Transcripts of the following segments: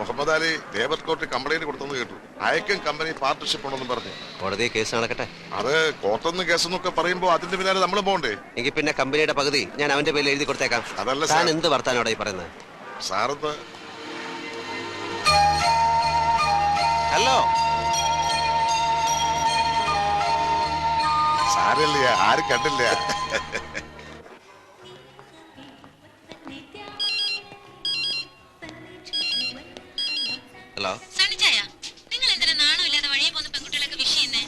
Muhammad Ali labour കോർട്ടിൽ complaint കൊടുത്തെന്ന് കേട്ടു. അയക്കും കമ്പനി പാർട്ണർഷിപ്പ് ഉണ്ടെന്ന് പറഞ്ഞു. കോടതി കേസ് നടക്കട്ടെ. അത് കോർട്ടൊന്നും കേസെന്നൊക്കെ പറയുമ്പോ അതിന്റെ പിന്നാലെ നമ്മൾ പോകണ്ടേ? എങ്കിൽ പിന്നെ കമ്പനിയുടെ പകുതി ഞാൻ അവന്റെ പേരിൽ എഴുതി കൊടുത്തേക്കാം. അതല്ല താൻ എന്ത് വർത്താനോടെ പറയുന്നത്? സാറെന്താ? ഹലോ സാരല്ല, ആരും കണ്ടില്ല. ഹലോ, നിങ്ങൾ എന്തിനാ നാണോ ഇല്ലാതെ വഴിയെ പോകുന്ന പെൺകുട്ടികളൊക്കെ വിഷ് ചെയ്യുന്നേ?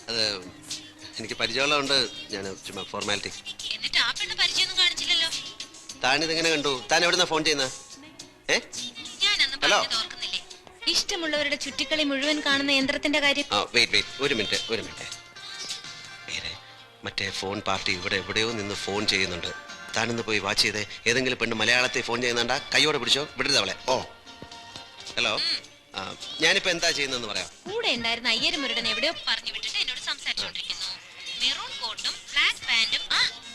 അത് എനിക്ക് പരിചയമുള്ളതുകൊണ്ട് ഞാൻ ചുമ്മാ ഫോർമാലിറ്റി. എന്നിട്ട് ആ പെണ്ണ് പരിചയമൊന്നും കാണിച്ചില്ലല്ലോ. താനിതെങ്ങനെ കണ്ടു? താൻ എവിടുന്നാ ഫോൺ ചെയ്യുന്നത്? ഞാൻ അന്ന് പറഞ്ഞത് ഓർക്കുന്നില്ലേ? ഇഷ്ടമുള്ളവരുടെ ചുറ്റിക്കളി മുഴുവൻ കാണുന്ന യന്ത്രത്തിന്റെ കാര്യം. വെയിറ്റ് ഒരു മിനിറ്റ്. മറ്റേ ഫോൺ പാർട്ടി ഇവിടെ എവിടെയോ നിന്ന് ഫോൺ ചെയ്യുന്നുണ്ട്. താനിന്ന് പോയി വാച്ച് ചെയ്തേ. ഏതെങ്കിലും പെണ്ണ് മലയാളത്തിൽ ഫോൺ ചെയ്യുന്നുണ്ടാ? കൈയോടെ പിടിച്ചോ, വിടരുത് അവളെ. ഹലോ, ഞാനിപ്പോ എന്താ ചെയ്യുന്നതെന്ന് പറയാം. കൂടെ ഉണ്ടായിരുന്ന അയ്യരുമുരുടൻ എവിടെയോ പറഞ്ഞു വിട്ടിട്ട് എന്നോട് സംസാരിച്ചോണ്ടിരിക്കുന്നു. മെറൂൺ കോട്ടും ബ്ലാക്ക് പാന്റും.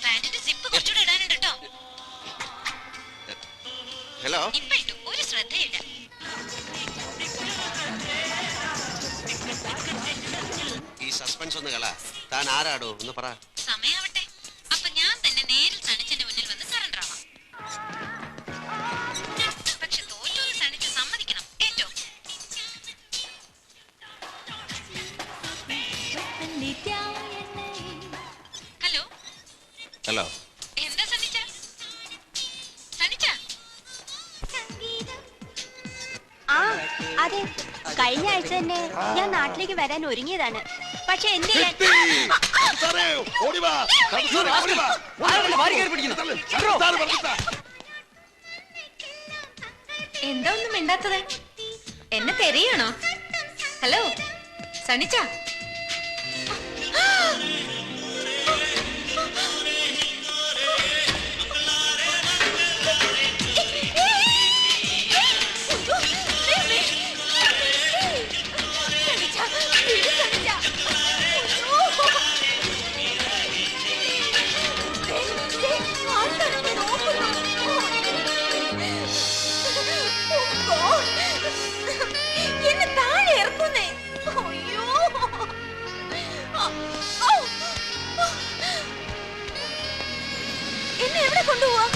പാന്റിന്റെ സിപ്പ് കുറച്ചുകൂടെ ഇടാനുണ്ട് കേട്ടോ. ഹലോ, ഇപ്പൊ ഇട്ടു, ഒരു ശ്രദ്ധയില്ല. ഈ സസ്പെൻസ് ഒന്ന് കള. താൻ ആരാടോ ഒന്ന് പറ. സമയാവട്ടെ, അപ്പൊ ഞാൻ തന്നെ നേരിൽ സണിച്ചന്റെ മുന്നിൽ വന്ന് സറണ്ടർ ആവാം. പക്ഷെ തോറ്റു സണിച്ച് സമ്മതിക്കണം. ഏറ്റോ ഹലോ ഹലോ, എന്താ സണിച്ച? സണിച്ച? അതെ, കഴിഞ്ഞ ആഴ്ച തന്നെ ഞാൻ നാട്ടിലേക്ക് വരാൻ ഒരുങ്ങിയതാണ്. പക്ഷെ എന്ത് എന്താ ഒന്നും മിണ്ടാത്തത്? എന്നെ തെരയാണോ? ഹലോ സണിച്ച? എന്നെ താഴെ ഇറക്കുന്നേ. അയ്യോ, എന്നെ എവിടെ കൊണ്ടുപോവാ?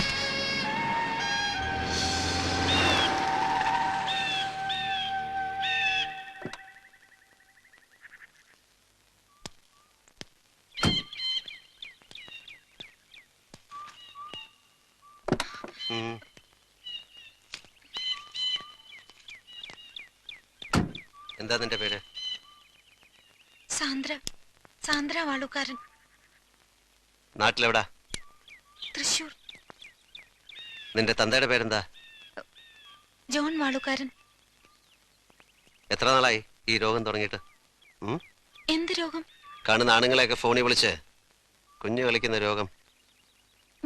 എന്താ നിന്റെ പേര്? സാന്ദ്ര വാളുകാരൻ. നാട്ടിലെവിടാ? തൃശൂർ. നിന്റെ തന്തയുടെ പേരെന്താ? ജോൺ വാളുകാരൻ. എത്ര നാളായി ഈ രോഗം തുടങ്ങിയിട്ട്? എന്ത് രോഗം? കാണുന്ന ആണുങ്ങളെയൊക്കെ ഫോണിൽ വിളിച്ച് കുഞ്ഞു കളിക്കുന്ന രോഗം.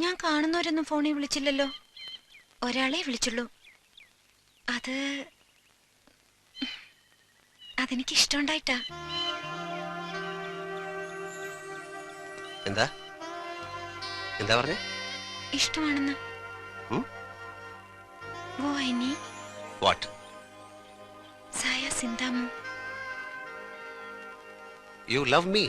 ഞാൻ കാണുന്നവരൊന്നും ഫോണിൽ വിളിച്ചില്ലല്ലോ. ഒരാളെ വിളിച്ചുള്ളൂ. അതെനിക്ക് ഇഷ്ടമുണ്ടായിട്ടാ. എന്താ എന്താ പറഞ്ഞേ? ഇഷ്ടമാണെന്ന്. വാട്ട്? സായ സിന്താമു. You love me?